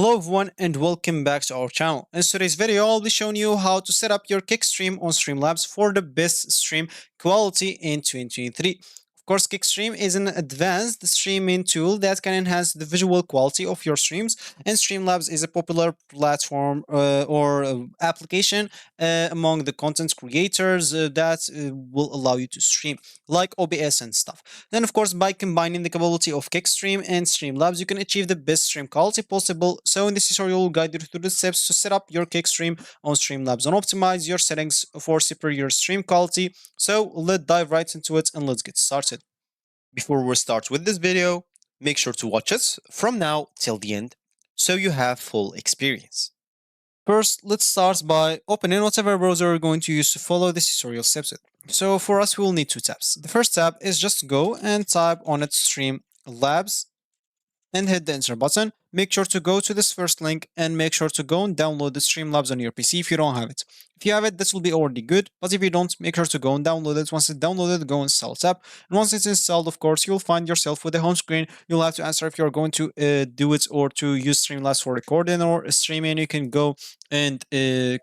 Hello everyone and welcome back to our channel. In today's video, I'll be showing you how to set up your Kick stream on Streamlabs for the best stream quality in 2023. Of course, Kickstream is an advanced streaming tool that can enhance the visual quality of your streams, and Streamlabs is a popular platform or application among the content creators that will allow you to stream, like OBS and stuff. Then, of course, by combining the capability of Kickstream and Streamlabs, you can achieve the best stream quality possible. So in this tutorial, we'll guide you through the steps to set up your Kickstream on Streamlabs and optimize your settings for superior stream quality. So let's dive right into it and let's get started. Before we start with this video, make sure to watch it from now till the end so you have full experience. First, let's start by opening whatever browser you're going to use to follow this tutorial steps with. So for us, we will need two tabs. The first tab is just go and type on it Streamlabs and hit the enter button. Make sure to go to this first link and make sure to go and download the Streamlabs on your PC if you don't have it. If you have it, this will be already good, but if you don't, make sure to go and download it. Once it's downloaded, go install it up. And once it's installed, of course, you'll find yourself with the home screen. You'll have to answer if you're going to do it or to use Streamlabs for recording or streaming. You can go and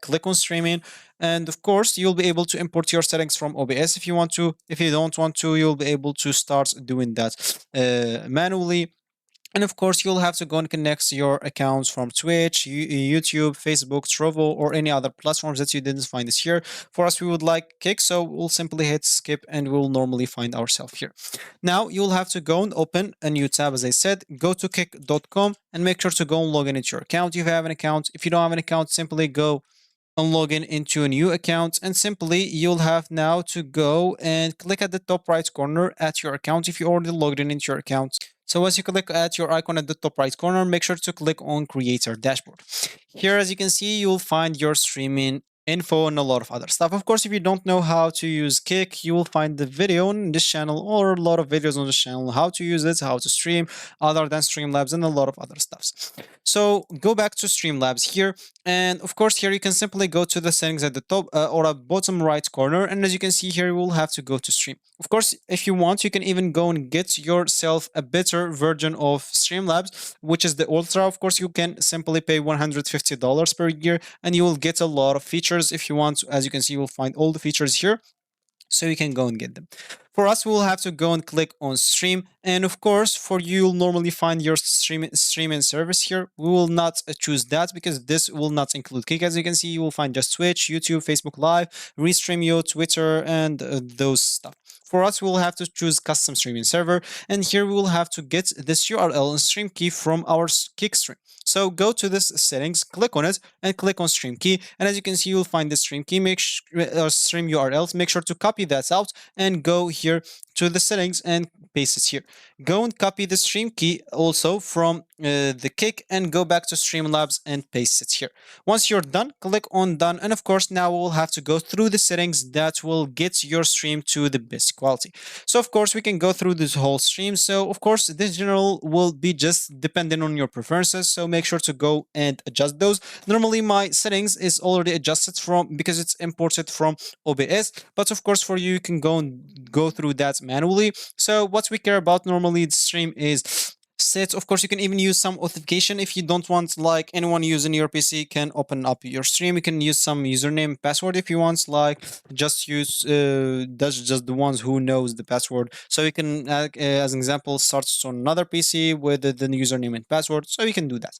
click on streaming. And of course, you'll be able to import your settings from OBS if you want to. If you don't want to, you'll be able to start doing that manually. And of course, you'll have to go and connect your accounts from Twitch, YouTube, Facebook, Trovo, or any other platforms that you didn't find this here. For us, we would like Kick, so we'll simply hit skip and we'll normally find ourselves here. Now, you'll have to go and open a new tab, as I said. Go to kick.com and make sure to go and log in into your account if you have an account. If you don't have an account, simply go and log in into a new account, and simply you'll have now to go and click at the top right corner at your account if you already logged in into your account. So as you click at your icon at the top right corner, make sure to click on Creator Dashboard. Here, as you can see, you'll find your streaming info and a lot of other stuff. Of course, if you don't know how to use Kick, you will find the video on this channel or a lot of videos on this channel, how to use it, how to stream, other than Streamlabs and a lot of other stuffs. So go back to Streamlabs here. And of course, here you can simply go to the settings at the top or at bottom right corner. And as you can see here, you will have to go to stream. Of course, if you want, you can even go and get yourself a better version of Streamlabs, which is the Ultra. Of course, you can simply pay $150 per year and you will get a lot of features if you want. As you can see, you will find all the features here, so you can go and get them. For us, we'll have to go and click on stream. And of course, for you, you'll normally find your streaming service here. We will not choose that because this will not include Kick. As you can see, you will find just Twitch, YouTube, Facebook Live, Restreamio, Twitter, and those stuff. For us, we'll have to choose custom streaming server. And here we will have to get this URL and stream key from our Kick stream. So go to this settings, click on it, and click on stream key. And as you can see, you'll find the stream key, stream URLs. Make sure to copy that out and go here to the settings and paste it here. Go and copy the stream key also from the Kick and go back to Streamlabs and paste it here. Once you're done, click on done. And of course, now we'll have to go through the settings that will get your stream to the best quality. So of course, we can go through this whole stream. So of course, this general will be just dependent on your preferences. So make sure to go and adjust those. Normally, my settings is already adjusted from because it's imported from OBS. But of course, for you, you can go through that manually. So what we care about normally the stream is sets. Of course, you can even use some authentication if you don't want like anyone using your PC can open up your stream. You can use some username password if you want, like just use that's just the ones who knows the password. So you can as an example start on another PC with the username and password, so you can do that.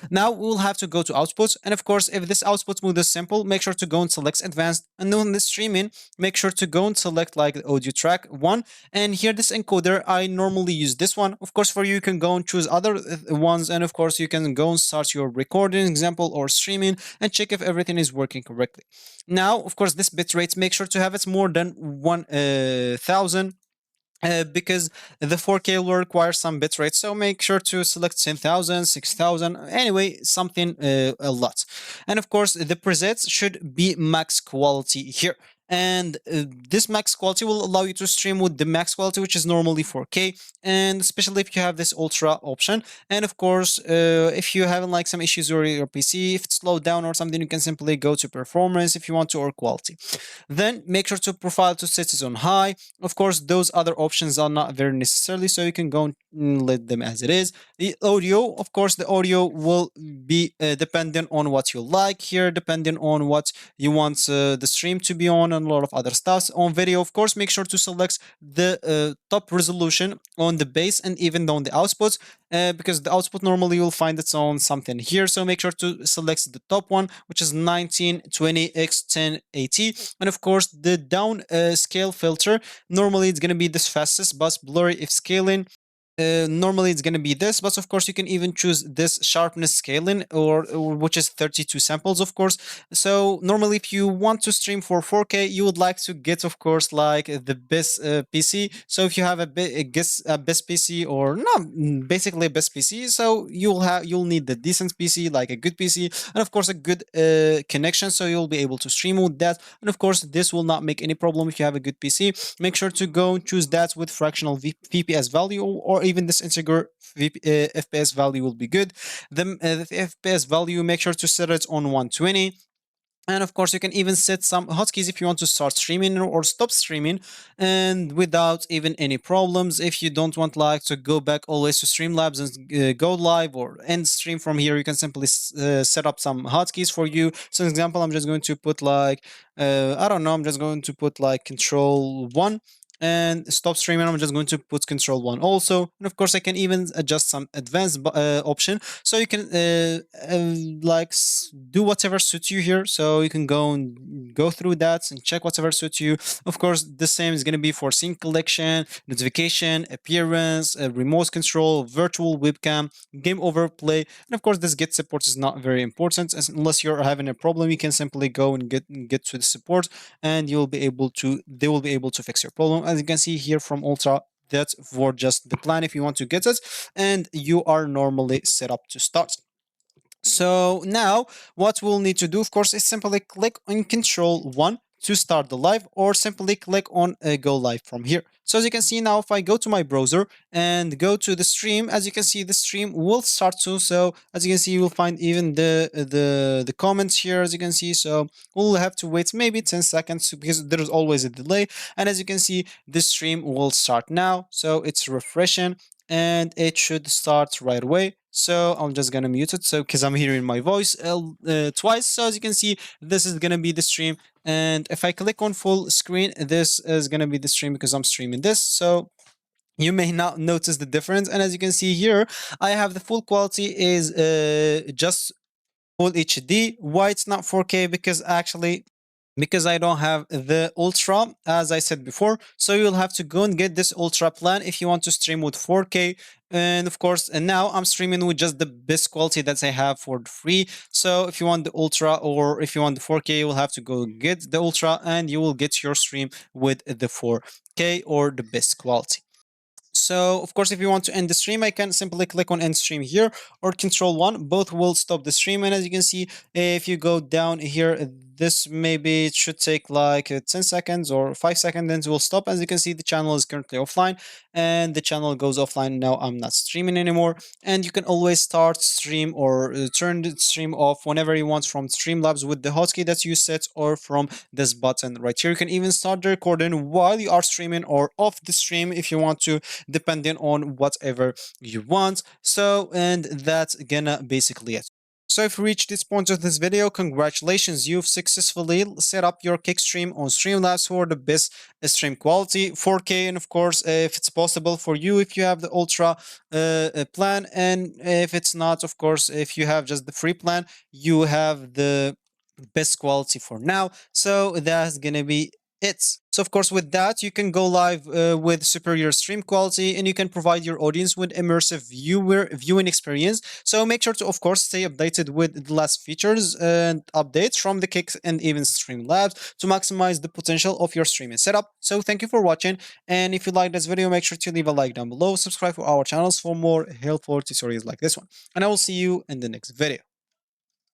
Now we'll have to go to output, and of course, if this output mode is simple, make sure to go and select advanced, and on the streaming, make sure to go and select like the audio track 1, and here this encoder, I normally use this one. Of course, for you, you can go and choose other ones, and of course, you can go and start your recording example or streaming and check if everything is working correctly. Now, of course, this bitrate, make sure to have it more than 1000 because the 4K will require some bitrate, so make sure to select 10,000, 6,000, anyway, something a lot. And of course, the presets should be max quality here. And this max quality will allow you to stream with the max quality, which is normally 4K, and especially if you have this ultra option. And of course, if you have like some issues with your PC, if it's slowed down or something, you can simply go to performance if you want to, or quality. Then make sure to profile to set it on high. Of course, those other options are not very necessarily, so you can go and let them as it is. The audio, of course, the audio will be dependent on what you like here, depending on what you want the stream to be on, and a lot of other stuff. On video, of course, make sure to select the top resolution on the base and even on the output, because the output normally you'll find its own something here. So make sure to select the top one, which is 1920 x 1080, and of course the down scale filter. Normally it's going to be this fastest, but blurry if scaling. Normally it's going to be this, but of course you can even choose this sharpness scaling, or which is 32 samples, of course. So normally if you want to stream for 4K, you would like to get, of course, like the best PC. So if you have a best PC, or not basically a best PC, so you'll need the decent PC, like a good PC, and of course a good connection, so you'll be able to stream with that. And of course this will not make any problem if you have a good PC. Make sure to go and choose that with fractional VPS value, or even this integer FPS value will be good. The FPS value, make sure to set it on 120. And of course, you can even set some hotkeys if you want to start streaming or stop streaming, and without even any problems. If you don't want like to go back always to Streamlabs and go live or end stream from here, you can simply set up some hotkeys for you. So, example, I'm just going to put like I don't know, I'm just going to put like Control 1, and stop streaming, I'm just going to put Control 1 also. And of course, I can even adjust some advanced option, so you can do whatever suits you here. So you can go and go through that and check whatever suits you. Of course, the same is going to be for scene collection, notification, appearance, remote control, virtual webcam, game overplay. And of course, this get support is not very important, unless you're having a problem. You can simply go and get to the support, and they will be able to fix your problem. As you can see here from Ultra, that's for just the plan if you want to get it, and you are normally set up to start. So now what we'll need to do, of course, is simply click on Control 1 to start the live, or simply click on go live from here. So as you can see now, if I go to my browser and go to the stream, as you can see, the stream will start soon. So as you can see, you will find even the comments here, as you can see. So we'll have to wait maybe 10 seconds, because there is always a delay. And as you can see, the stream will start now. So it's refreshing, and it should start right away. So I'm just gonna mute it, so because I'm hearing my voice twice. So as you can see, this is gonna be the stream, and if I click on full screen, this is gonna be the stream because I'm streaming this. So you may not notice the difference. And as you can see here, I have the full quality is just full HD. Why it's not 4K? Because I don't have the Ultra, as I said before. So you'll have to go and get this Ultra plan if you want to stream with 4K. And of course, and now I'm streaming with just the best quality that I have for free. So if you want the Ultra, or if you want the 4K, you will have to go get the Ultra, and you will get your stream with the 4K or the best quality. So of course, if you want to end the stream, I can simply click on end stream here, or Control 1. Both will stop the stream. And as you can see, if you go down here, this maybe it should take like 10 seconds or 5 seconds, then it will stop. As you can see, the channel is currently offline, and the channel goes offline. Now I'm not streaming anymore. And you can always start stream or turn the stream off whenever you want from Streamlabs with the hotkey that you set, or from this button right here. You can even start the recording while you are streaming, or off the stream if you want to, depending on whatever you want. So, and that's gonna basically it. So if you reached this point of this video, congratulations, you've successfully set up your Kick stream on Streamlabs for the best stream quality, 4K, and of course, if it's possible for you, if you have the Ultra plan, and if it's not, of course, if you have just the free plan, you have the best quality for now. So that's gonna be it. So of course, with that, you can go live with superior stream quality, and you can provide your audience with immersive viewing experience. So make sure to, of course, stay updated with the last features and updates from the Kick and even Streamlabs to maximize the potential of your streaming setup. So thank you for watching, and if you like this video, make sure to leave a like down below, subscribe to our channels for more helpful tutorials like this one, and I will see you in the next video.